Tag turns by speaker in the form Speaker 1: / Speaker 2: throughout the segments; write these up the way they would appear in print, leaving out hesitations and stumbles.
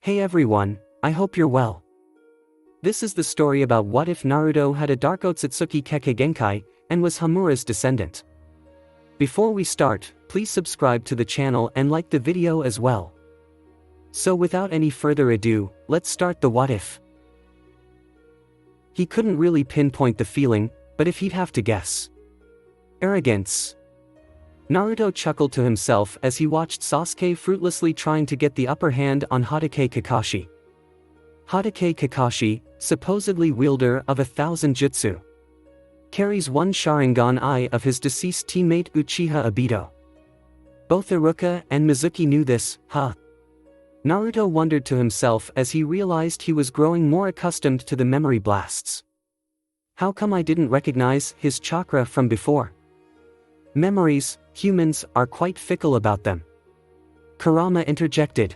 Speaker 1: Hey everyone, I hope you're well. This is the story about what if Naruto had a dark Otsutsuki Kekkei Genkai and was Hamura's descendant. Before we start, please subscribe to the channel and like the video as well. So without any further ado, let's start the what if. He couldn't really pinpoint the feeling, but if he'd have to guess. Arrogance. Naruto chuckled to himself as he watched Sasuke fruitlessly trying to get the upper hand on Hatake Kakashi. Hatake Kakashi, supposedly wielder of 1,000 jutsu, carries one Sharingan eye of his deceased teammate Uchiha Obito. Both Iruka and Mizuki knew this, huh? Naruto wondered to himself as he realized he was growing more accustomed to the memory blasts. How come I didn't recognize his chakra from before? Memories, humans are quite fickle about them. Kurama interjected.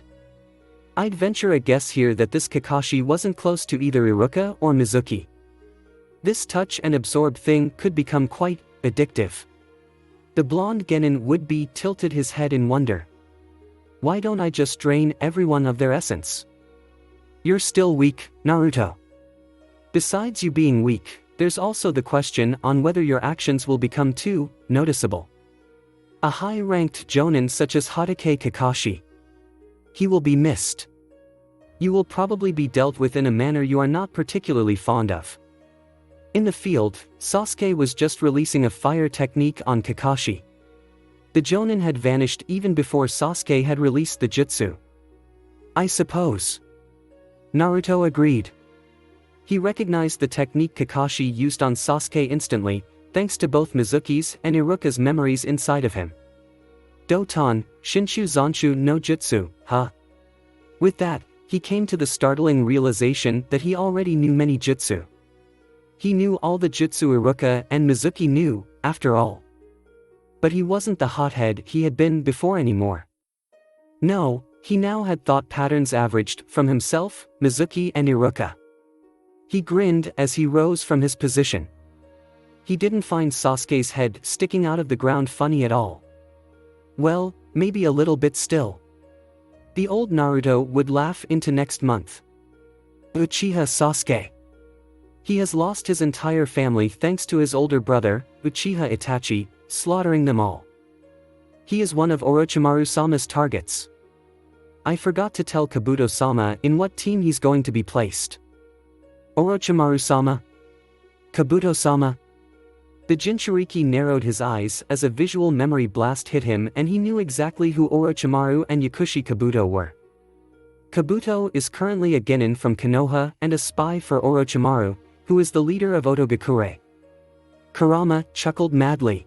Speaker 1: I'd venture a guess here that this Kakashi wasn't close to either Iruka or Mizuki. This touch and absorb thing could become quite addictive. The blonde genin would-be tilted his head in wonder. Why don't I just drain everyone of their essence? You're still weak, Naruto. Besides you being weak, there's also the question on whether your actions will become too noticeable. A high-ranked jonin such as Hatake Kakashi. He will be missed. You will probably be dealt with in a manner you are not particularly fond of. In the field, Sasuke was just releasing a fire technique on Kakashi. The jonin had vanished even before Sasuke had released the jutsu. I suppose. Naruto agreed. He recognized the technique Kakashi used on Sasuke instantly, thanks to both Mizuki's and Iruka's memories inside of him. Doton, Shinshu Zanshu no Jutsu, huh? With that, he came to the startling realization that he already knew many jutsu. He knew all the jutsu Iruka and Mizuki knew, after all. But he wasn't the hothead he had been before anymore. No, he now had thought patterns averaged from himself, Mizuki and Iruka. He grinned as he rose from his position. He didn't find Sasuke's head sticking out of the ground funny at all. Well, maybe a little bit still. The old Naruto would laugh into next month. Uchiha Sasuke. He has lost his entire family thanks to his older brother, Uchiha Itachi, slaughtering them all. He is one of Orochimaru-sama's targets. I forgot to tell Kabuto-sama in what team he's going to be placed. Orochimaru-sama? Kabuto-sama? The Jinchuriki narrowed his eyes as a visual memory blast hit him and he knew exactly who Orochimaru and Yakushi Kabuto were. Kabuto is currently a genin from Konoha and a spy for Orochimaru, who is the leader of Otogakure. Kurama chuckled madly.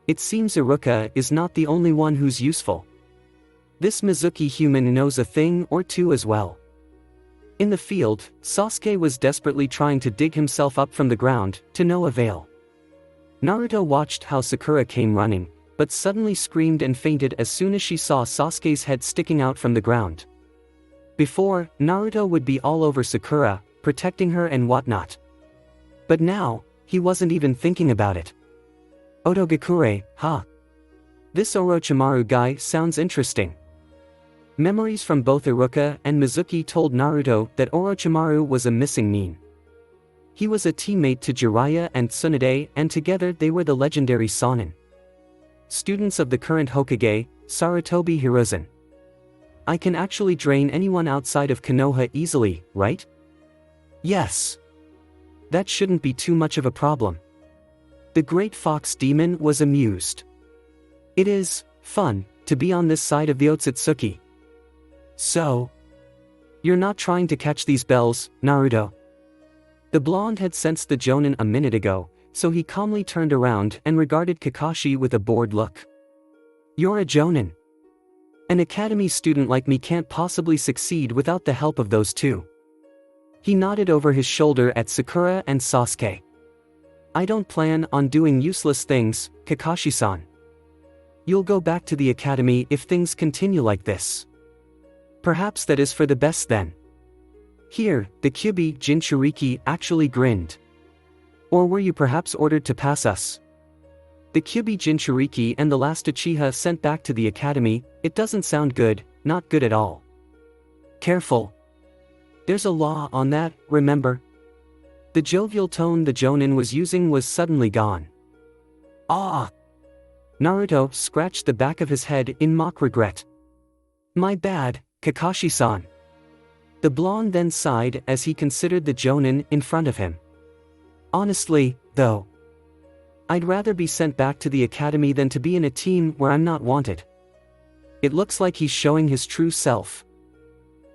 Speaker 1: It seems Iruka is not the only one who's useful. This Mizuki human knows a thing or two as well. In the field, Sasuke was desperately trying to dig himself up from the ground, to no avail. Naruto watched how Sakura came running, but suddenly screamed and fainted as soon as she saw Sasuke's head sticking out from the ground. Before, Naruto would be all over Sakura, protecting her and whatnot. But now, he wasn't even thinking about it. Otogakure, huh? This Orochimaru guy sounds interesting. Memories from both Iruka and Mizuki told Naruto that Orochimaru was a missing nin. He was a teammate to Jiraiya and Tsunade and together they were the legendary Sannin. Students of the current Hokage, Sarutobi Hiruzen. I can actually drain anyone outside of Konoha easily, right? Yes. That shouldn't be too much of a problem. The Great Fox Demon was amused. It is fun to be on this side of the Otsutsuki. So, you're not trying to catch these bells, Naruto? The blonde had sensed the jonin a minute ago, so he calmly turned around and regarded Kakashi with a bored look. You're a jonin. An academy student like me can't possibly succeed without the help of those two. He nodded over his shoulder at Sakura and Sasuke. I don't plan on doing useless things, Kakashi-san. You'll go back to the academy if things continue like this. Perhaps that is for the best then. Here, the Kyuubi Jinchuriki actually grinned. Or were you perhaps ordered to pass us? The Kyuubi Jinchuriki and the last Uchiha sent back to the academy, it doesn't sound good, not good at all. Careful. There's a law on that, remember? The jovial tone the Jonin was using was suddenly gone. Ah! Naruto scratched the back of his head in mock regret. My bad, Kakashi-san. The blonde then sighed as he considered the Jonin in front of him. Honestly, though, I'd rather be sent back to the academy than to be in a team where I'm not wanted. It looks like he's showing his true self.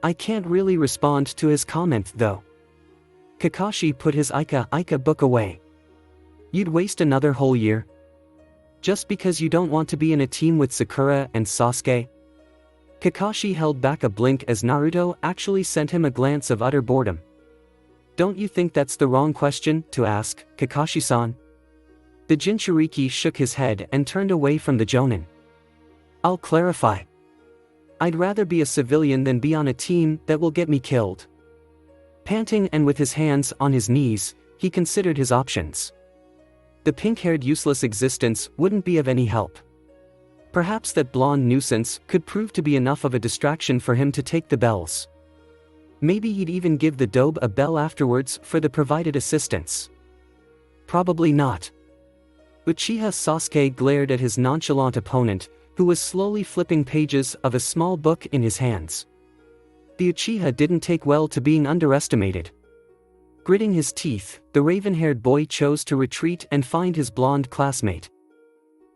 Speaker 1: I can't really respond to his comment though. Kakashi put his Ika book away. You'd waste another whole year? Just because you don't want to be in a team with Sakura and Sasuke? Kakashi held back a blink as Naruto actually sent him a glance of utter boredom. Don't you think that's the wrong question to ask, Kakashi-san? The Jinchuriki shook his head and turned away from the Jonin. I'll clarify. I'd rather be a civilian than be on a team that will get me killed. Panting and with his hands on his knees, he considered his options. The pink-haired useless existence wouldn't be of any help. Perhaps that blonde nuisance could prove to be enough of a distraction for him to take the bells. Maybe he'd even give the dobe a bell afterwards for the provided assistance. Probably not. Uchiha Sasuke glared at his nonchalant opponent, who was slowly flipping pages of a small book in his hands. The Uchiha didn't take well to being underestimated. Gritting his teeth, the raven-haired boy chose to retreat and find his blonde classmate.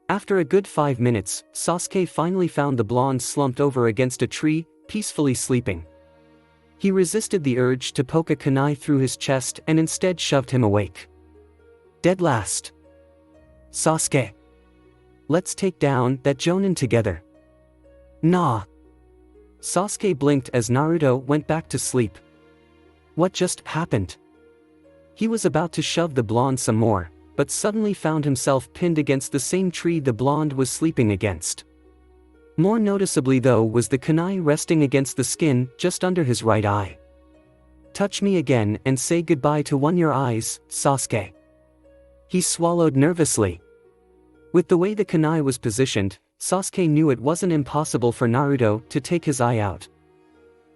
Speaker 1: After a good 5 minutes, Sasuke finally found the blonde slumped over against a tree, peacefully sleeping. He resisted the urge to poke a kunai through his chest and instead shoved him awake. Dead last. Sasuke. Let's take down that Jonin together. Nah. Sasuke blinked as Naruto went back to sleep. What just happened? He was about to shove the blonde some more, but suddenly found himself pinned against the same tree the blonde was sleeping against. More noticeably though was the kunai resting against the skin just under his right eye. Touch me again and say goodbye to your eyes, Sasuke. He swallowed nervously. With the way the kunai was positioned, Sasuke knew it wasn't impossible for Naruto to take his eye out.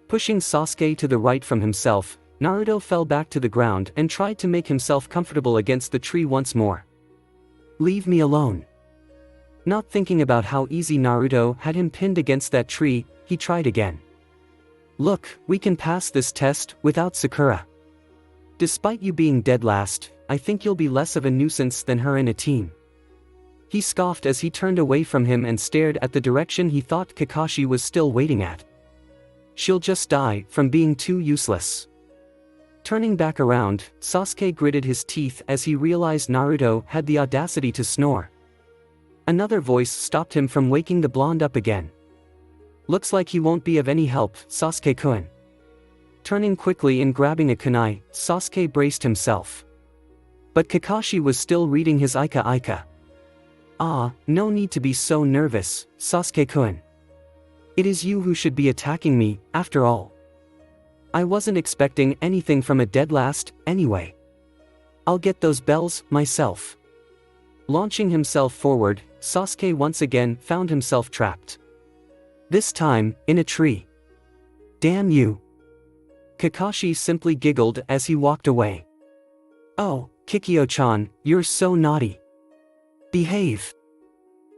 Speaker 1: Pushing Sasuke to the right from himself, Naruto fell back to the ground and tried to make himself comfortable against the tree once more. Leave me alone. Not thinking about how easy Naruto had him pinned against that tree, he tried again. Look, we can pass this test without Sakura. Despite you being dead last, I think you'll be less of a nuisance than her in a team. He scoffed as he turned away from him and stared at the direction he thought Kakashi was still waiting at. She'll just die from being too useless. Turning back around, Sasuke gritted his teeth as he realized Naruto had the audacity to snore. Another voice stopped him from waking the blonde up again. Looks like he won't be of any help, Sasuke-kun. Turning quickly and grabbing a kunai, Sasuke braced himself. But Kakashi was still reading his Ika. Ah, no need to be so nervous, Sasuke-kun. It is you who should be attacking me, after all. I wasn't expecting anything from a dead last, anyway. I'll get those bells, myself. Launching himself forward, Sasuke once again found himself trapped. This time, in a tree. Damn you. Kakashi simply giggled as he walked away. Oh, Kikyo-chan, you're so naughty. Behave.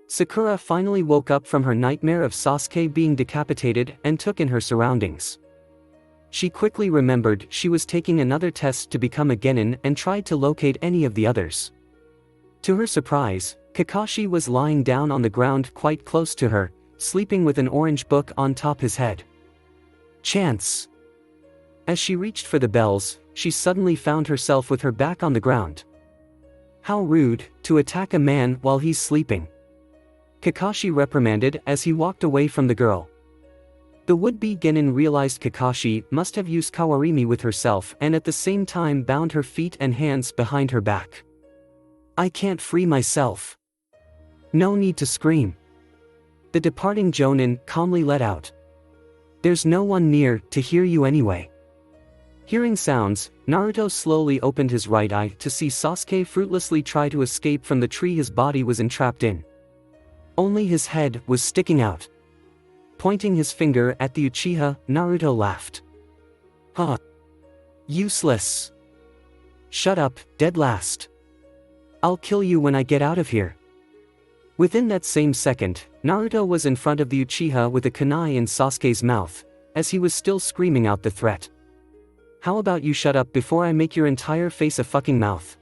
Speaker 1: Sakura finally woke up from her nightmare of Sasuke being decapitated and took in her surroundings. She quickly remembered she was taking another test to become a genin and tried to locate any of the others. To her surprise, Kakashi was lying down on the ground quite close to her, sleeping with an orange book on top his head. Chance. As she reached for the bells, she suddenly found herself with her back on the ground. How rude, to attack a man while he's sleeping. Kakashi reprimanded as he walked away from the girl. The would-be genin realized Kakashi must have used kawarimi with herself and at the same time bound her feet and hands behind her back. I can't free myself. No need to scream. The departing Jonin calmly let out. There's no one near to hear you anyway. Hearing sounds, Naruto slowly opened his right eye to see Sasuke fruitlessly try to escape from the tree his body was entrapped in. Only his head was sticking out. Pointing his finger at the Uchiha, Naruto laughed. Huh. Useless. Shut up, dead last. I'll kill you when I get out of here. Within that same second, Naruto was in front of the Uchiha with a kunai in Sasuke's mouth, as he was still screaming out the threat. How about you shut up before I make your entire face a fucking mouth?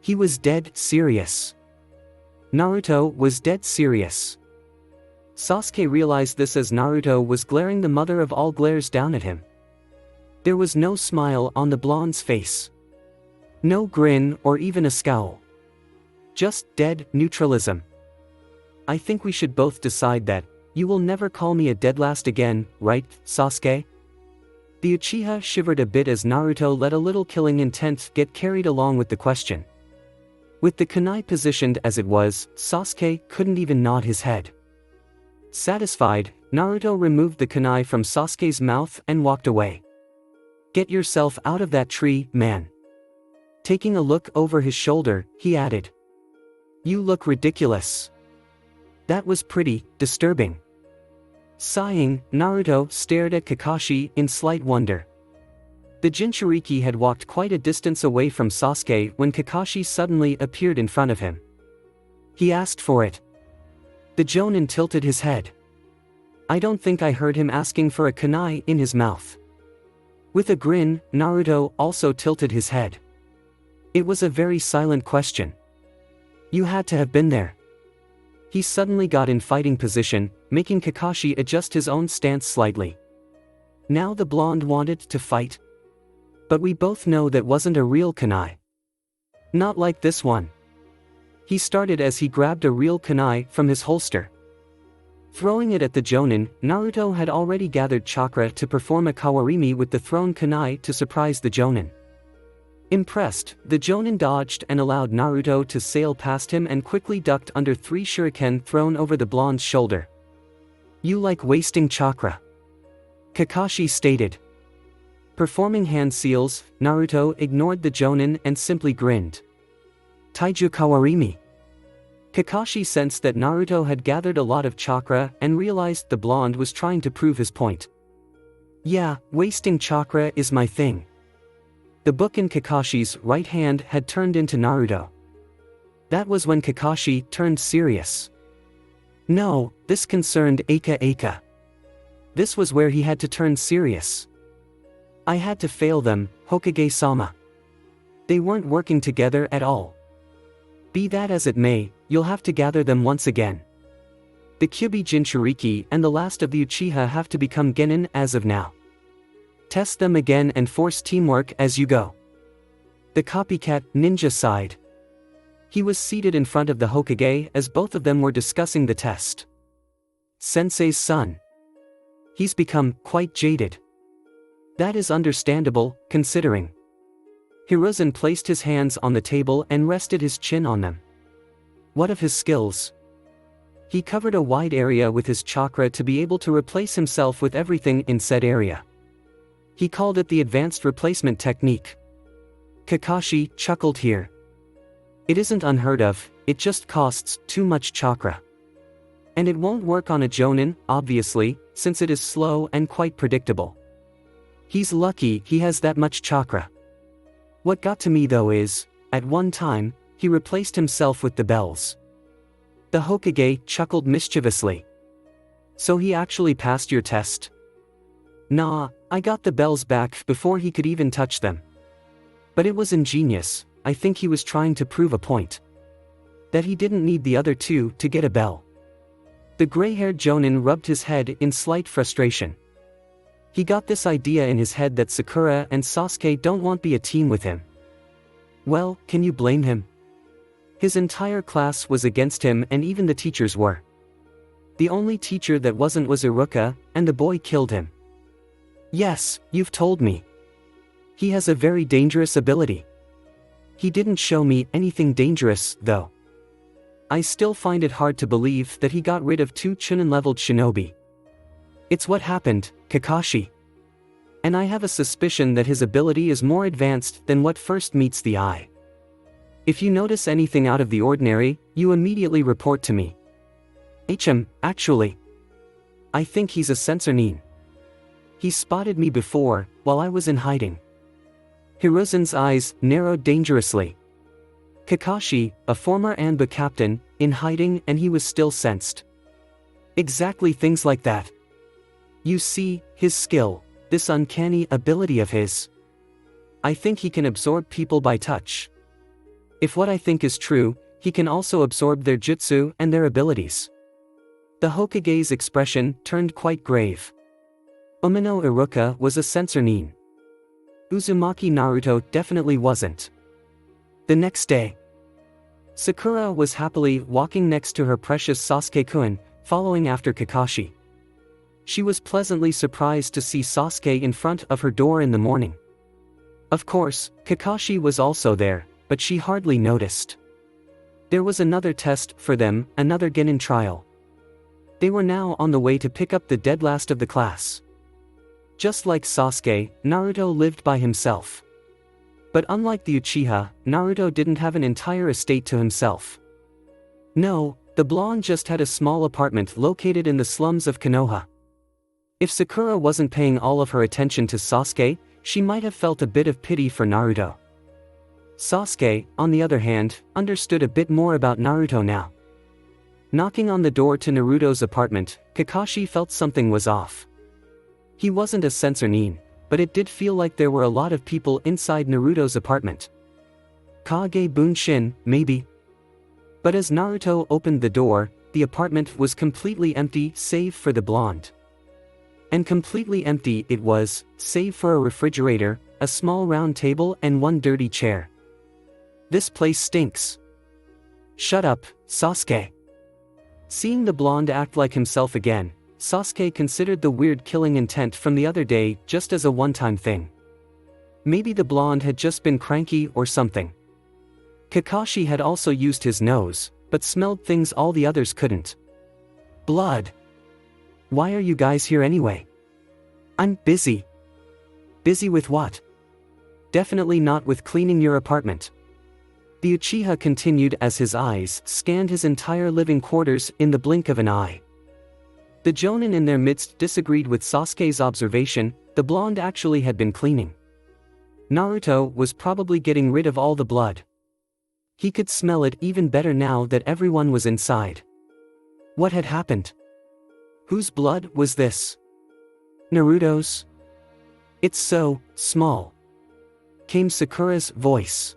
Speaker 1: He was dead serious. Naruto was dead serious. Sasuke realized this as Naruto was glaring the mother of all glares down at him. There was no smile on the blonde's face. No grin or even a scowl. Just dead neutralism. I think we should both decide that, you will never call me a deadlast again, right, Sasuke? The Uchiha shivered a bit as Naruto let a little killing intent get carried along with the question. With the kunai positioned as it was, Sasuke couldn't even nod his head. Satisfied, Naruto removed the kunai from Sasuke's mouth and walked away. Get yourself out of that tree, man. Taking a look over his shoulder, he added. You look ridiculous. That was pretty disturbing. Sighing, Naruto stared at Kakashi in slight wonder. The Jinchuriki had walked quite a distance away from Sasuke when Kakashi suddenly appeared in front of him. He asked for it. The Jonin tilted his head. I don't think I heard him asking for a kunai in his mouth. With a grin, Naruto also tilted his head. It was a very silent question. You had to have been there. He suddenly got in fighting position, making Kakashi adjust his own stance slightly. Now the blonde wanted to fight. But we both know that wasn't a real kunai. Not like this one. He started as he grabbed a real kunai from his holster. Throwing it at the Jonin, Naruto had already gathered chakra to perform a kawarimi with the thrown kunai to surprise the Jonin. Impressed, the Jonin dodged and allowed Naruto to sail past him and quickly ducked under 3 shuriken thrown over the blonde's shoulder. You like wasting chakra? Kakashi stated. Performing hand seals, Naruto ignored the Jonin and simply grinned. Taiju kawarimi. Kakashi sensed that Naruto had gathered a lot of chakra and realized the blonde was trying to prove his point. Yeah, wasting chakra is my thing. The book in Kakashi's right hand had turned into Naruto. That was when Kakashi turned serious. No, this concerned Aka. This was where he had to turn serious. I had to fail them, Hokage-sama. They weren't working together at all. Be that as it may, you'll have to gather them once again. The Kyuubi Jinchuriki and the last of the Uchiha have to become genin as of now. Test them again and force teamwork as you go. The copycat ninja sighed. He was seated in front of the Hokage as both of them were discussing the test. Sensei's son. He's become quite jaded. That is understandable, considering. Hiruzen placed his hands on the table and rested his chin on them. What of his skills? He covered a wide area with his chakra to be able to replace himself with everything in said area. He called it the advanced replacement technique. Kakashi chuckled here. It isn't unheard of, it just costs too much chakra. And it won't work on a Jonin, obviously, since it is slow and quite predictable. He's lucky he has that much chakra. What got to me though is, at one time, he replaced himself with the bells. The Hokage chuckled mischievously. So he actually passed your test? Nah, I got the bells back before he could even touch them. But it was ingenious, I think he was trying to prove a point. That he didn't need the other two to get a bell. The gray-haired Jonin rubbed his head in slight frustration. He got this idea in his head that Sakura and Sasuke don't want to be a team with him. Well, can you blame him? His entire class was against him and even the teachers were. The only teacher that wasn't was Iruka, and the boy killed him. Yes, you've told me. He has a very dangerous ability. He didn't show me anything dangerous, though. I still find it hard to believe that he got rid of 2 Chunin-leveled shinobi. It's what happened, Kakashi. And I have a suspicion that his ability is more advanced than what first meets the eye. If you notice anything out of the ordinary, you immediately report to me. Actually. I think he's a sensor nin. He spotted me before, while I was in hiding. Hiruzen's eyes narrowed dangerously. Kakashi, a former Anbu captain, in hiding, and he was still sensed. Exactly things like that. You see, his skill, this uncanny ability of his. I think he can absorb people by touch. If what I think is true, he can also absorb their jutsu and their abilities. The Hokage's expression turned quite grave. Umino Iruka was a sensor nin. Uzumaki Naruto definitely wasn't. The next day, Sakura was happily walking next to her precious Sasuke-kun, following after Kakashi. She was pleasantly surprised to see Sasuke in front of her door in the morning. Of course, Kakashi was also there, but she hardly noticed. There was another test for them, another genin trial. They were now on the way to pick up the dead last of the class. Just like Sasuke, Naruto lived by himself. But unlike the Uchiha, Naruto didn't have an entire estate to himself. No, the blonde just had a small apartment located in the slums of Konoha. If Sakura wasn't paying all of her attention to Sasuke, she might have felt a bit of pity for Naruto. Sasuke, on the other hand, understood a bit more about Naruto now. Knocking on the door to Naruto's apartment, Kakashi felt something was off. He wasn't a sensor nin, but it did feel like there were a lot of people inside Naruto's apartment. Kage Bunshin, maybe? But as Naruto opened the door, the apartment was completely empty save for the blonde. And completely empty it was, save for a refrigerator, a small round table and one dirty chair. This place stinks. Shut up, Sasuke. Seeing the blonde act like himself again, Sasuke considered the weird killing intent from the other day just as a one-time thing. Maybe the blonde had just been cranky or something. Kakashi had also used his nose, but smelled things all the others couldn't. Blood. Why are you guys here anyway? I'm busy. Busy with what? Definitely not with cleaning your apartment. The Uchiha continued as his eyes scanned his entire living quarters in the blink of an eye. The Jonin in their midst disagreed with Sasuke's observation, the blonde actually had been cleaning. Naruto was probably getting rid of all the blood. He could smell it even better now that everyone was inside. What had happened? Whose blood was this? Naruto's? It's so small. Came Sakura's voice.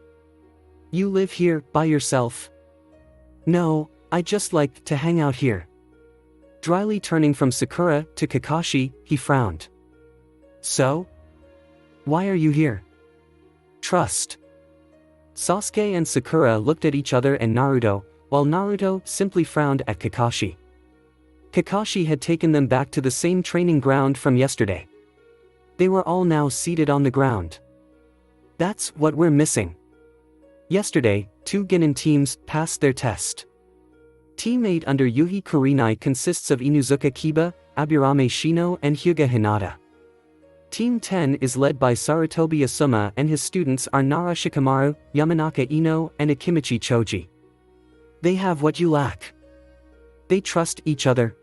Speaker 1: You live here by yourself? No, I just like to hang out here. Dryly turning from Sakura to Kakashi, he frowned. So? Why are you here? Trust. Sasuke and Sakura looked at each other and Naruto, while Naruto simply frowned at Kakashi. Kakashi had taken them back to the same training ground from yesterday. They were all now seated on the ground. That's what we're missing. Yesterday, 2 genin teams passed their test. Team 8 under Yuhi Kurenai consists of Inuzuka Kiba, Aburame Shino and Hyuga Hinata. Team 10 is led by Sarutobi Asuma and his students are Nara Shikamaru, Yamanaka Ino and Akimichi Choji. They have what you lack. They trust each other.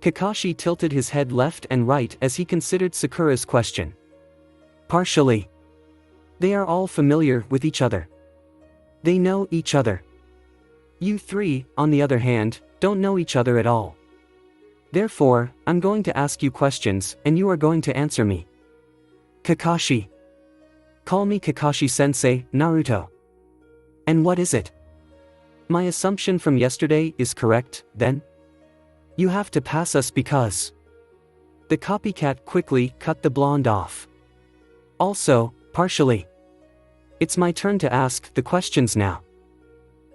Speaker 1: Kakashi tilted his head left and right as he considered Sakura's question. Partially. They are all familiar with each other. They know each other. You 3, on the other hand, don't know each other at all. Therefore, I'm going to ask you questions and you are going to answer me. Kakashi. Call me Kakashi-sensei, Naruto. And what is it? My assumption from yesterday is correct, then? You have to pass us because... The copycat quickly cut the blonde off. Also, partially. It's my turn to ask the questions now.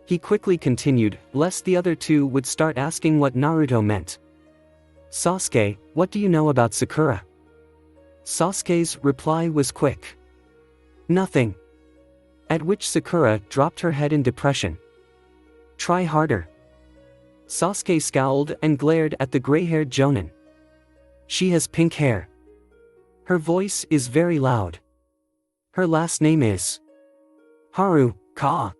Speaker 1: He quickly continued, lest the other two would start asking what Naruto meant. Sasuke, what do you know about Sakura? Sasuke's reply was quick. Nothing. At which Sakura dropped her head in depression. Try harder. Sasuke scowled and glared at the gray-haired Jonin. She has pink hair. Her voice is very loud. Her last name is Haru, Ka.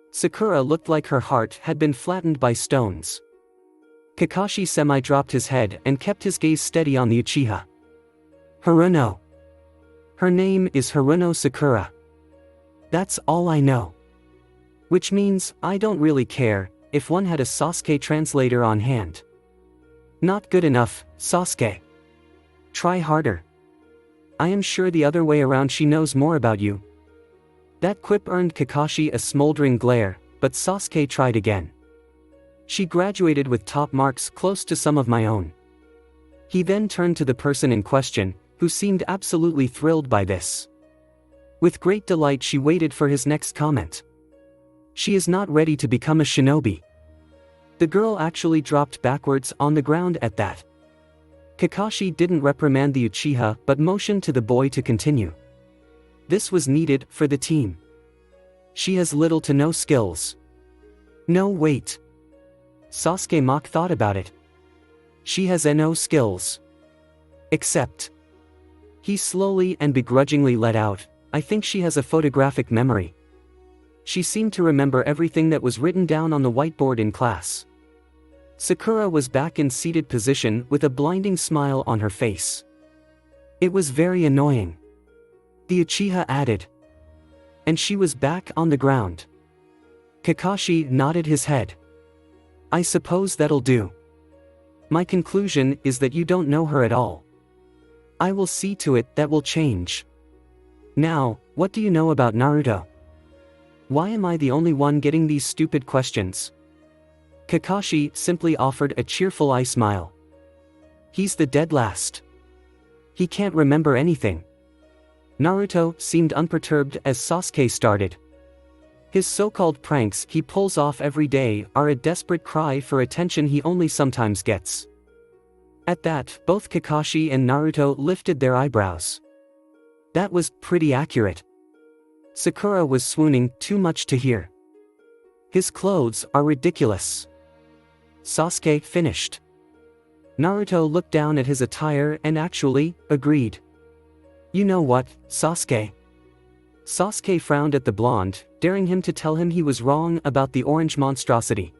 Speaker 1: Sakura looked like her heart had been flattened by stones. Kakashi semi-dropped his head and kept his gaze steady on the Uchiha. Haruno. Her name is Haruno Sakura. That's all I know. Which means, I don't really care if one had a Sasuke translator on hand. Not good enough, Sasuke. Try harder. I am sure the other way around she knows more about you. That quip earned Kakashi a smoldering glare, but Sasuke tried again. She graduated with top marks close to some of my own. He then turned to the person in question, who seemed absolutely thrilled by this. With great delight she waited for his next comment. She is not ready to become a shinobi. The girl actually dropped backwards on the ground at that. Kakashi didn't reprimand the Uchiha but motioned to the boy to continue. This was needed for the team. She has little to no skills. No, wait. Sasuke Mock thought about it. She has no skills. Except. He slowly and begrudgingly let out, I think she has a photographic memory. She seemed to remember everything that was written down on the whiteboard in class. Sakura was back in seated position with a blinding smile on her face. It was very annoying. The Uchiha added. And she was back on the ground. Kakashi nodded his head. I suppose that'll do. My conclusion is that you don't know her at all. I will see to it that will change. Now, what do you know about Naruto? Why am I the only one getting these stupid questions? Kakashi simply offered a cheerful eye smile. He's the dead last. He can't remember anything. Naruto seemed unperturbed as Sasuke started. His so-called pranks he pulls off every day are a desperate cry for attention he only sometimes gets. At that, both Kakashi and Naruto lifted their eyebrows. That was pretty accurate. Sakura was swooning too much to hear. His clothes are ridiculous. Sasuke finished. Naruto looked down at his attire and actually agreed. You know what, Sasuke? Sasuke frowned at the blonde, daring him to tell him he was wrong about the orange monstrosity.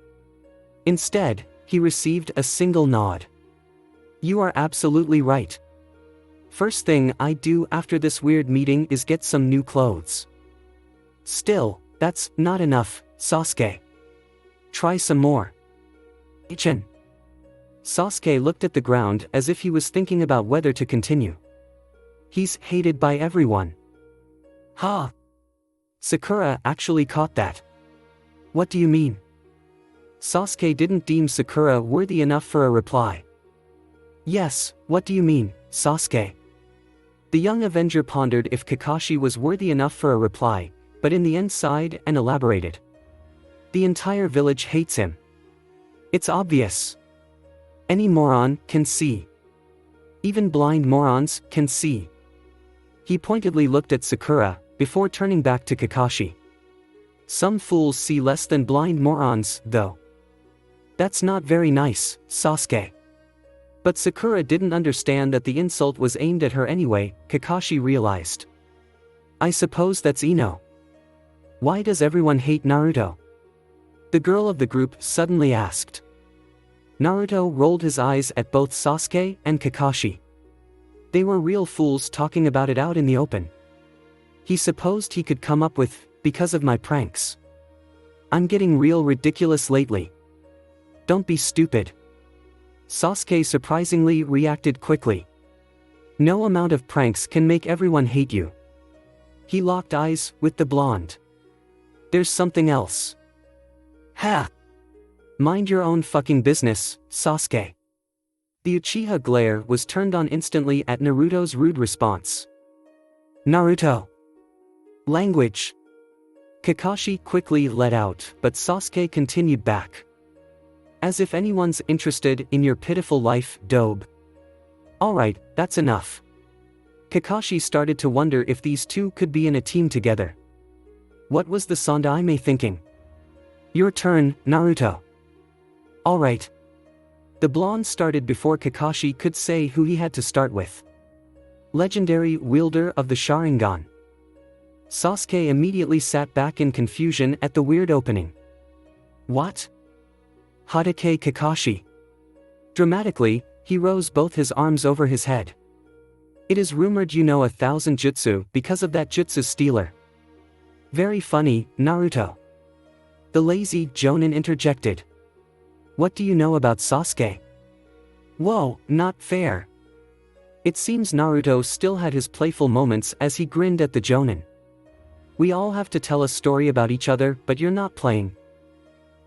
Speaker 1: Instead, he received a single nod. You are absolutely right. First thing I do after this weird meeting is get some new clothes. Still, that's not enough, Sasuke. Try some more. Ichin. Sasuke looked at the ground as if he was thinking about whether to continue. He's hated by everyone. Ha! Sakura actually caught that. What do you mean? Sasuke didn't deem Sakura worthy enough for a reply. Yes, what do you mean, Sasuke? The young Avenger pondered if Kakashi was worthy enough for a reply, but in the end sighed and elaborated. The entire village hates him. It's obvious. Any moron can see. Even blind morons can see. He pointedly looked at Sakura, before turning back to Kakashi. Some fools see less than blind morons, though. That's not very nice, Sasuke. But Sakura didn't understand that the insult was aimed at her anyway, Kakashi realized. I suppose that's Ino. Why does everyone hate Naruto? The girl of the group suddenly asked. Naruto rolled his eyes at both Sasuke and Kakashi. They were real fools talking about it out in the open. He supposed he could come up with, because of my pranks. I'm getting real ridiculous lately. Don't be stupid. Sasuke surprisingly reacted quickly. No amount of pranks can make everyone hate you. He locked eyes with the blonde. There's something else. Ha! Mind your own fucking business, Sasuke. The Uchiha glare was turned on instantly at Naruto's rude response. Naruto. Language. Kakashi quickly let out, but Sasuke continued back. As if anyone's interested in your pitiful life, Dobe. Alright, that's enough. Kakashi started to wonder if these two could be in a team together. What was the Sandaime thinking? Your turn, Naruto. Alright. The blonde started before Kakashi could say who he had to start with. Legendary wielder of the Sharingan. Sasuke immediately sat back in confusion at the weird opening. What? Hatake Kakashi. Dramatically, he rose both his arms over his head. It is rumored you know 1,000 jutsu because of that jutsu stealer. Very funny, Naruto. The lazy Jonin interjected. What do you know about Sasuke? Whoa, not fair. It seems Naruto still had his playful moments as he grinned at the Jonin. We all have to tell a story about each other, but you're not playing.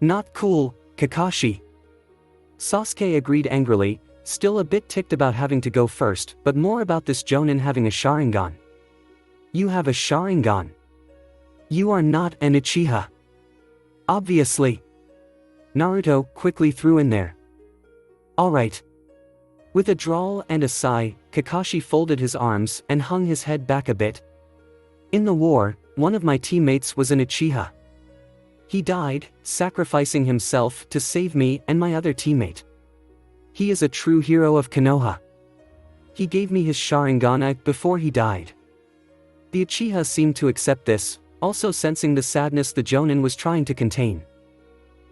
Speaker 1: Not cool, Kakashi. Sasuke agreed angrily, still a bit ticked about having to go first, but more about this Jonin having a Sharingan. You have a Sharingan. You are not an Uchiha. Obviously. Naruto quickly threw in there. Alright. With a drawl and a sigh, Kakashi folded his arms and hung his head back a bit. In the war, one of my teammates was an Uchiha. He died, sacrificing himself to save me and my other teammate. He is a true hero of Konoha. He gave me his Sharingan before he died. The Uchiha seemed to accept this, also sensing the sadness the Jonin was trying to contain.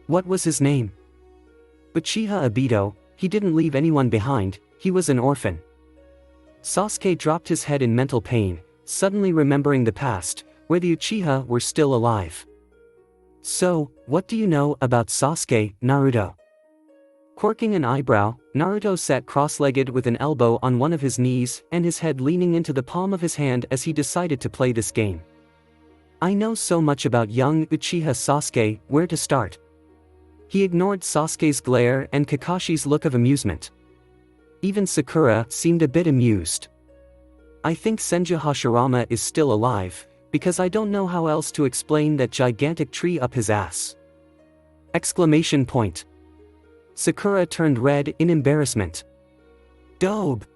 Speaker 1: What was his name? Uchiha Obito. He didn't leave anyone behind, he was an orphan. Sasuke dropped his head in mental pain, suddenly remembering the past, where the Uchiha were still alive. So, what do you know about Sasuke, Naruto? Quirking an eyebrow, Naruto sat cross-legged with an elbow on one of his knees and his head leaning into the palm of his hand as he decided to play this game. I know so much about young Uchiha Sasuke, where to start? He ignored Sasuke's glare and Kakashi's look of amusement. Even Sakura seemed a bit amused. I think Senju Hashirama is still alive, because I don't know how else to explain that gigantic tree up his ass. Exclamation point. Sakura turned red in embarrassment. Dobe.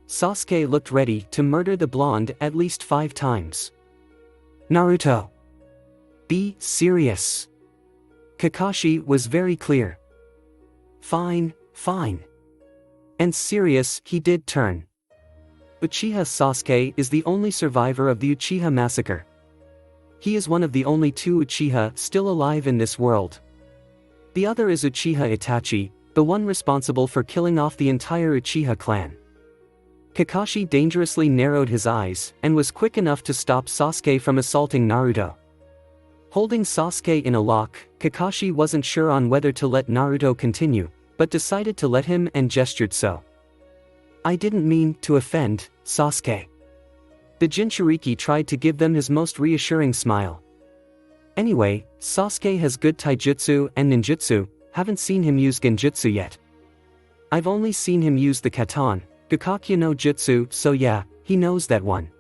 Speaker 1: Sasuke looked ready to murder the blonde at least 5 times. Naruto. Be serious. Kakashi was very clear. Fine, fine. And serious he did turn. Uchiha Sasuke is the only survivor of the Uchiha massacre. He is one of the only 2 Uchiha still alive in this world. The other is Uchiha Itachi, the one responsible for killing off the entire Uchiha clan. Kakashi dangerously narrowed his eyes and was quick enough to stop Sasuke from assaulting Naruto. Holding Sasuke in a lock, Kakashi wasn't sure on whether to let Naruto continue, but decided to let him and gestured so. I didn't mean to offend, Sasuke. The Jinchuriki tried to give them his most reassuring smile. Anyway, Sasuke has good taijutsu and ninjutsu, haven't seen him use genjutsu yet. I've only seen him use the katan, Gakakyu no jutsu, so yeah, he knows that one.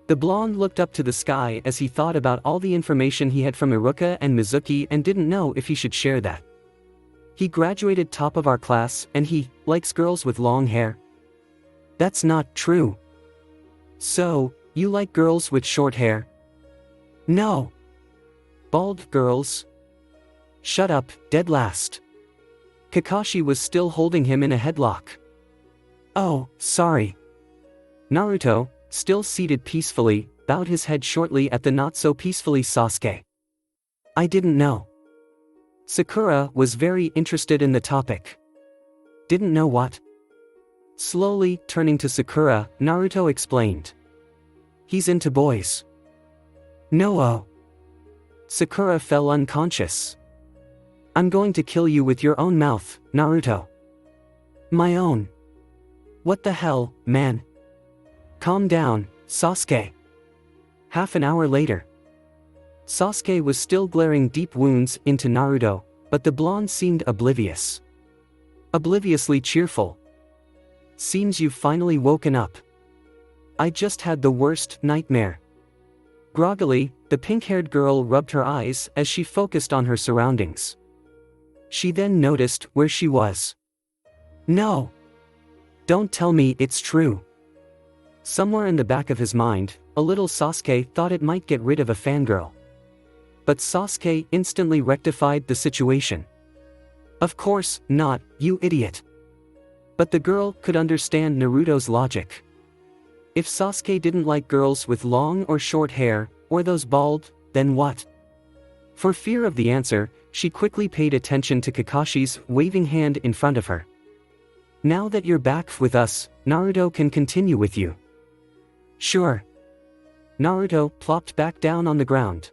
Speaker 1: The blonde looked up to the sky as he thought about all the information he had from Iruka and Mizuki and didn't know if he should share that. He graduated top of our class and he likes girls with long hair. That's not true. So, you like girls with short hair? No. Bald girls? Shut up, dead last. Kakashi was still holding him in a headlock. Oh, sorry. Naruto, still seated peacefully, bowed his head shortly at the not-so-peacefully Sasuke. I didn't know. Sakura was very interested in the topic. Didn't know what? Slowly, turning to Sakura, Naruto explained. He's into boys. No. Sakura fell unconscious. I'm going to kill you with your own mouth, Naruto. My own. What the hell, man? Calm down, Sasuke. Half an hour later. Sasuke was still glaring deep wounds into Naruto, but the blonde seemed oblivious. Obliviously cheerful. Seems you've finally woken up. I just had the worst nightmare. Groggily, the pink-haired girl rubbed her eyes as she focused on her surroundings. She then noticed where she was. No. Don't tell me it's true. Somewhere in the back of his mind, a little Sasuke thought it might get rid of a fangirl. But Sasuke instantly rectified the situation. Of course not, you idiot. But the girl could understand Naruto's logic. If Sasuke didn't like girls with long or short hair, or those bald, then what? For fear of the answer, she quickly paid attention to Kakashi's waving hand in front of her. Now that you're back with us, Naruto can continue with you. Sure. Naruto plopped back down on the ground.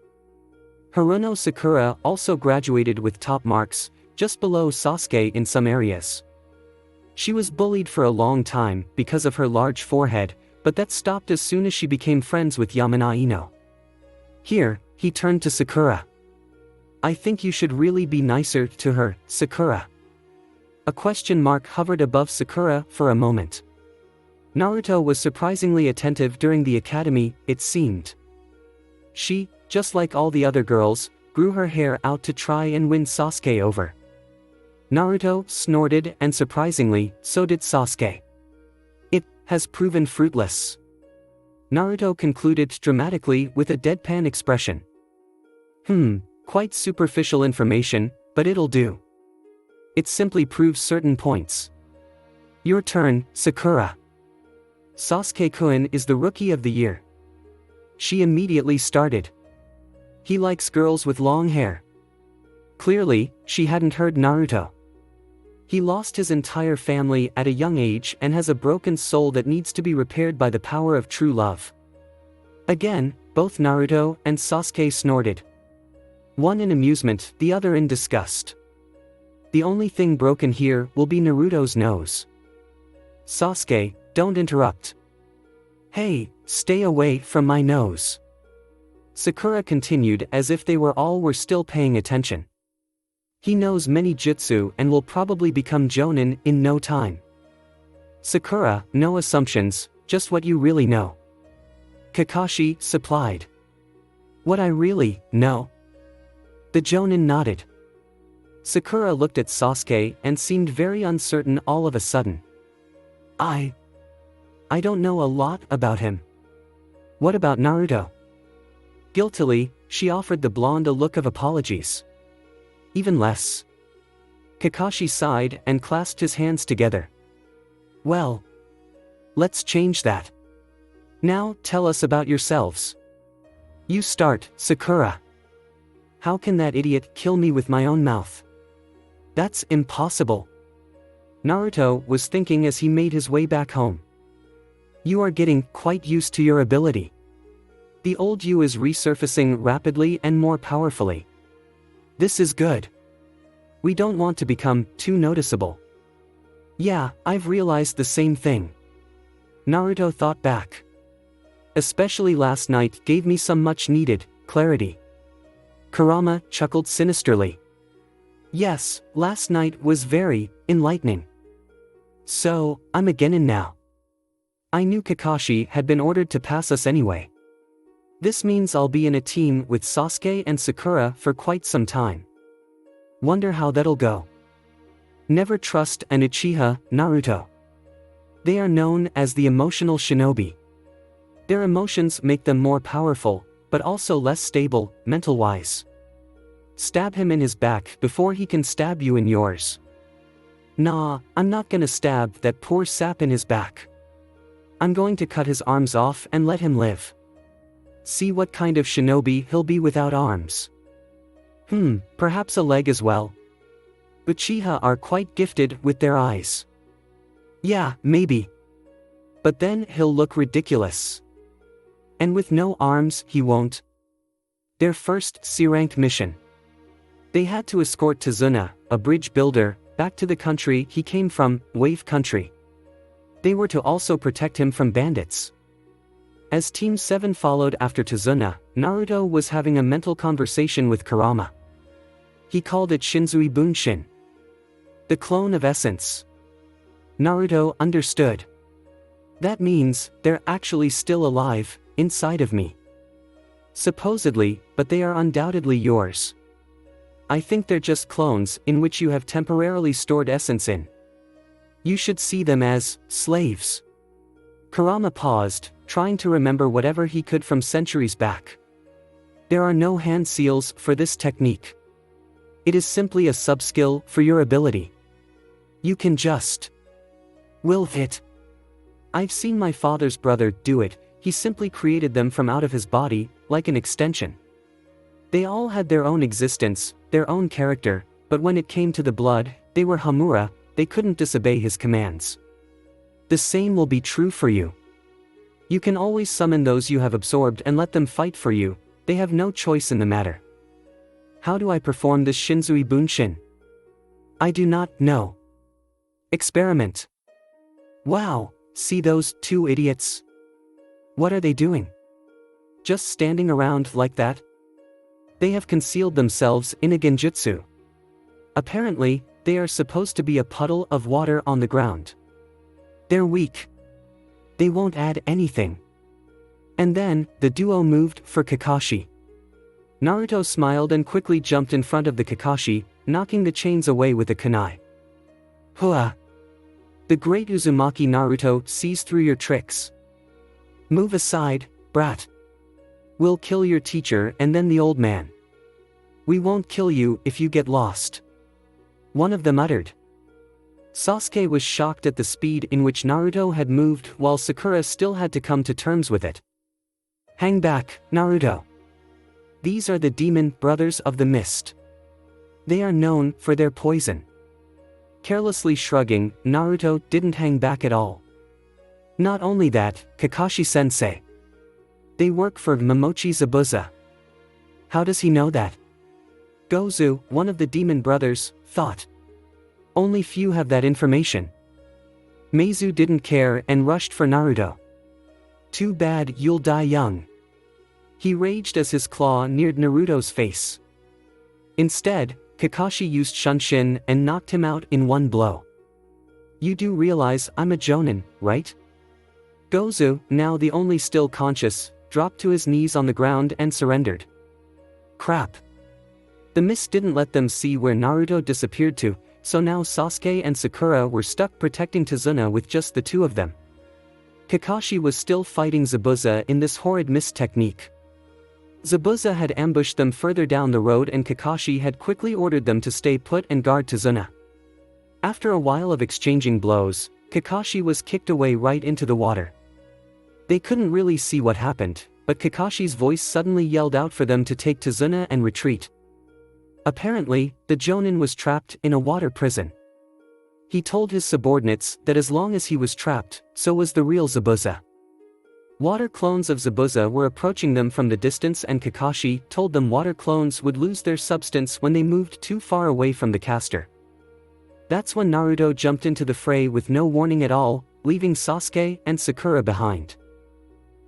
Speaker 1: Haruno Sakura also graduated with top marks, just below Sasuke in some areas. She was bullied for a long time because of her large forehead, but that stopped as soon as she became friends with Yamana Ino. Here, he turned to Sakura. I think you should really be nicer to her, Sakura. A question mark hovered above Sakura for a moment. Naruto was surprisingly attentive during the academy, it seemed. She, just like all the other girls, grew her hair out to try and win Sasuke over. Naruto snorted, and surprisingly, so did Sasuke. It has proven fruitless. Naruto concluded dramatically with a deadpan expression. Quite superficial information, but it'll do. It simply proves certain points. Your turn, Sakura. Sasuke-kun is the rookie of the year. She immediately started. He likes girls with long hair. Clearly, she hadn't heard Naruto. He lost his entire family at a young age and has a broken soul that needs to be repaired by the power of true love. Again, both Naruto and Sasuke snorted. One in amusement, the other in disgust. The only thing broken here will be Naruto's nose. Sasuke, don't interrupt. Hey, stay away from my nose. Sakura continued as if they were still paying attention. He knows many jutsu and will probably become Jonin in no time. Sakura, no assumptions, just what you really know. Kakashi supplied. What I really know? The Jonin nodded. Sakura looked at Sasuke and seemed very uncertain all of a sudden. I don't know a lot about him. What about Naruto? Guiltily, she offered the blonde a look of apologies. Even less. Kakashi sighed and clasped his hands together. Well, let's change that. Now tell us about yourselves. You start, Sakura. How can that idiot kill me with my own mouth? That's impossible. Naruto was thinking as he made his way back home. You are getting quite used to your ability. The old you is resurfacing rapidly and more powerfully. This is good. We don't want to become too noticeable. Yeah, I've realized the same thing. Naruto thought back. Especially last night gave me some much-needed clarity. Kurama chuckled sinisterly. Yes, last night was very enlightening. So, I'm a genin now. I knew Kakashi had been ordered to pass us anyway. This means I'll be in a team with Sasuke and Sakura for quite some time. Wonder how that'll go. Never trust an Uchiha, Naruto. They are known as the emotional shinobi. Their emotions make them more powerful, but also less stable, mental-wise. Stab him in his back before he can stab you in yours. Nah, I'm not gonna stab that poor sap in his back. I'm going to cut his arms off and let him live. See what kind of shinobi he'll be without arms. Perhaps a leg as well. Uchiha are quite gifted with their eyes. Yeah, maybe. But then he'll look ridiculous. And with no arms, he won't. Their first C-ranked mission. They had to escort Tazuna, a bridge builder, back to the country he came from, Wave Country. They were to also protect him from bandits. As Team 7 followed after Tazuna, Naruto was having a mental conversation with Kurama. He called it Shinzui Bunshin. The clone of essence. Naruto understood. That means, they're actually still alive, inside of me. Supposedly, but they are undoubtedly yours. I think they're just clones in which you have temporarily stored essence in. You should see them as slaves. Kurama paused, trying to remember whatever he could from centuries back. There are no hand seals for this technique. It is simply a sub-skill for your ability. You can just will it. I've seen my father's brother do it. He simply created them from out of his body, like an extension. They all had their own existence, their own character, but when it came to the blood, they were Hamura, they couldn't disobey his commands. The same will be true for you. You can always summon those you have absorbed and let them fight for you, they have no choice in the matter. How do I perform this Shinzui Bunshin? I do not know. Experiment. Wow, see those two idiots? What are they doing? Just standing around like that? They have concealed themselves in a genjutsu. Apparently, they are supposed to be a puddle of water on the ground. They're weak. They won't add anything. And then, the duo moved for Kakashi. Naruto smiled and quickly jumped in front of the Kakashi, knocking the chains away with a kunai. Hua! The great Uzumaki Naruto sees through your tricks. Move aside, brat. We'll kill your teacher and then the old man. We won't kill you if you get lost. One of them uttered. Sasuke was shocked at the speed in which Naruto had moved while Sakura still had to come to terms with it. Hang back, Naruto. These are the demon brothers of the mist. They are known for their poison. Carelessly shrugging, Naruto didn't hang back at all. Not only that, Kakashi-sensei. They work for Momochi Zabuza. How does he know that? Gozu, one of the demon brothers, thought. Only few have that information. Meizu didn't care and rushed for Naruto. Too bad you'll die young. He raged as his claw neared Naruto's face. Instead, Kakashi used Shunshin and knocked him out in one blow. You do realize I'm a jonin, right? Gozu, now the only still conscious, dropped to his knees on the ground and surrendered. Crap. The mist didn't let them see where Naruto disappeared to, so now Sasuke and Sakura were stuck protecting Tazuna with just the two of them. Kakashi was still fighting Zabuza in this horrid mist technique. Zabuza had ambushed them further down the road and Kakashi had quickly ordered them to stay put and guard Tazuna. After a while of exchanging blows, Kakashi was kicked away right into the water. They couldn't really see what happened, but Kakashi's voice suddenly yelled out for them to take Tazuna and retreat. Apparently, the Jonin was trapped in a water prison. He told his subordinates that as long as he was trapped, so was the real Zabuza. Water clones of Zabuza were approaching them from the distance and Kakashi told them water clones would lose their substance when they moved too far away from the caster. That's when Naruto jumped into the fray with no warning at all, leaving Sasuke and Sakura behind.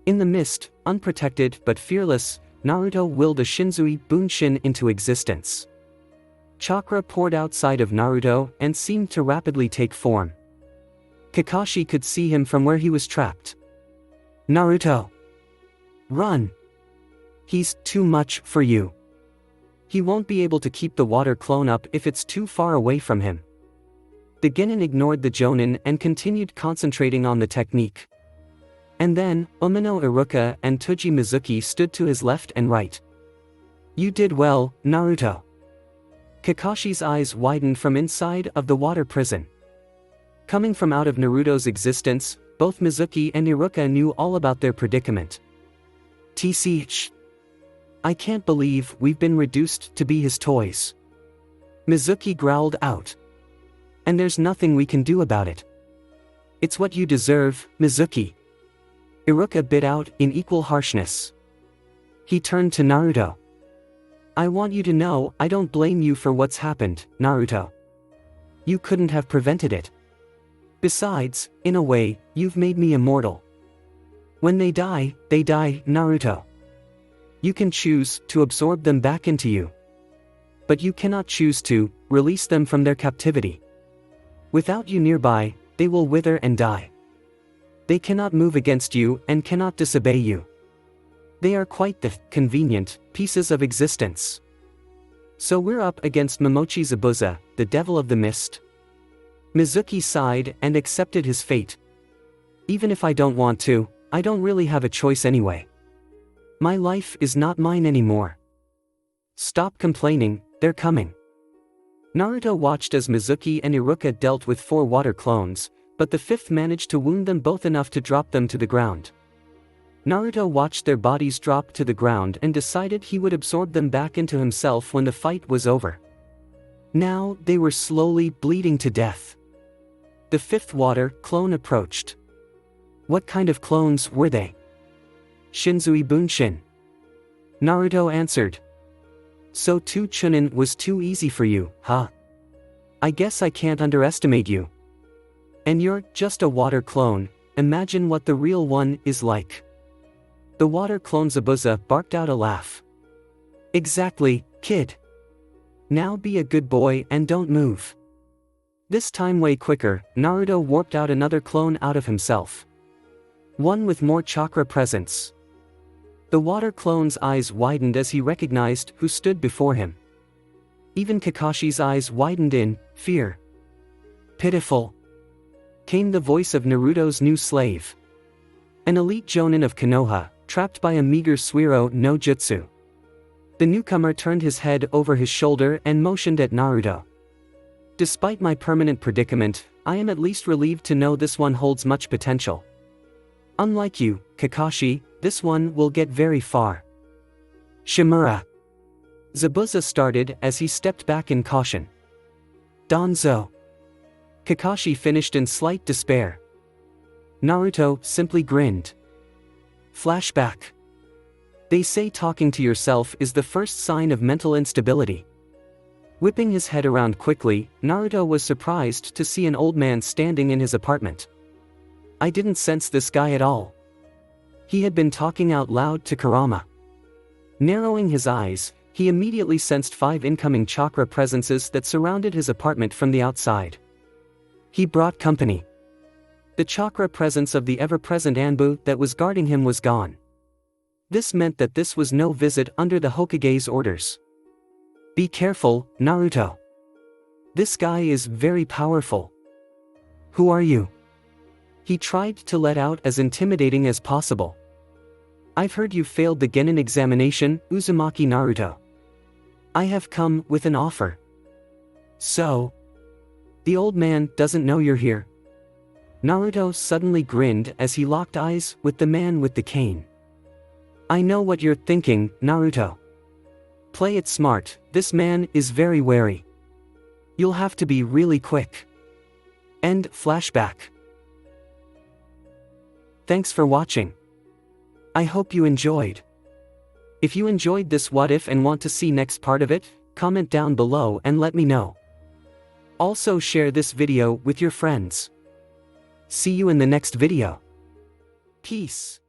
Speaker 1: In the mist, unprotected but fearless, Naruto willed a Shinzui Bunshin into existence. Chakra poured outside of Naruto and seemed to rapidly take form. Kakashi could see him from where he was trapped. Naruto! Run! He's too much for you. He won't be able to keep the water clone up if it's too far away from him. The Genin ignored the Jonin and continued concentrating on the technique. And then, Umino Iruka and Toji Mizuki stood to his left and right. You did well, Naruto. Kakashi's eyes widened from inside of the water prison. Coming from out of Naruto's existence, both Mizuki and Iruka knew all about their predicament. TCH. I can't believe we've been reduced to be his toys. Mizuki growled out. And there's nothing we can do about it. It's what you deserve, Mizuki. Iruka bit out in equal harshness. He turned to Naruto. I want you to know I don't blame you for what's happened, Naruto. You couldn't have prevented it. Besides, in a way, you've made me immortal. When they die, Naruto. You can choose to absorb them back into you. But you cannot choose to release them from their captivity. Without you nearby, they will wither and die. They cannot move against you and cannot disobey you. They are quite the convenient pieces of existence. So we're up against Momochi Zabuza, the devil of the mist. Mizuki sighed and accepted his fate. Even if I don't want to, I don't really have a choice anyway. My life is not mine anymore. Stop complaining, they're coming. Naruto watched as Mizuki and Iruka dealt with 4 water clones, but the 5th managed to wound them both enough to drop them to the ground. Naruto watched their bodies drop to the ground and decided he would absorb them back into himself when the fight was over. Now, they were slowly bleeding to death. The fifth water clone approached. What kind of clones were they? Shinzui Bunshin. Naruto answered. So 2 Chunin was too easy for you, huh? I guess I can't underestimate you. And you're just a water clone, imagine what the real one is like. The water clone Zabuza barked out a laugh. Exactly, kid. Now be a good boy and don't move. This time way quicker, Naruto warped out another clone out of himself. One with more chakra presence. The water clone's eyes widened as he recognized who stood before him. Even Kakashi's eyes widened in fear. Pitiful. Came the voice of Naruto's new slave. An elite jonin of Konoha, trapped by a meager Suiro no Jutsu. The newcomer turned his head over his shoulder and motioned at Naruto. Despite my permanent predicament, I am at least relieved to know this one holds much potential. Unlike you, Kakashi, this one will get very far. Shimura. Zabuza started as he stepped back in caution. Danzo. Kakashi finished in slight despair. Naruto simply grinned. Flashback. They say talking to yourself is the first sign of mental instability. Whipping his head around quickly, Naruto was surprised to see an old man standing in his apartment. I didn't sense this guy at all. He had been talking out loud to Kurama. Narrowing his eyes, he immediately sensed 5 incoming chakra presences that surrounded his apartment from the outside. He brought company. The chakra presence of the ever-present Anbu that was guarding him was gone. This meant that this was no visit under the Hokage's orders. Be careful, Naruto. This guy is very powerful. Who are you? He tried to let out as intimidating as possible. I've heard you failed the Genin examination, Uzumaki Naruto. I have come with an offer. So? The old man doesn't know you're here. Naruto suddenly grinned as he locked eyes with the man with the cane. I know what you're thinking, Naruto. Play it smart, this man is very wary. You'll have to be really quick. End flashback. Thanks for watching. I hope you enjoyed. If you enjoyed this what if and want to see next part of it, comment down below and let me know. Also share this video with your friends. See you in the next video. Peace.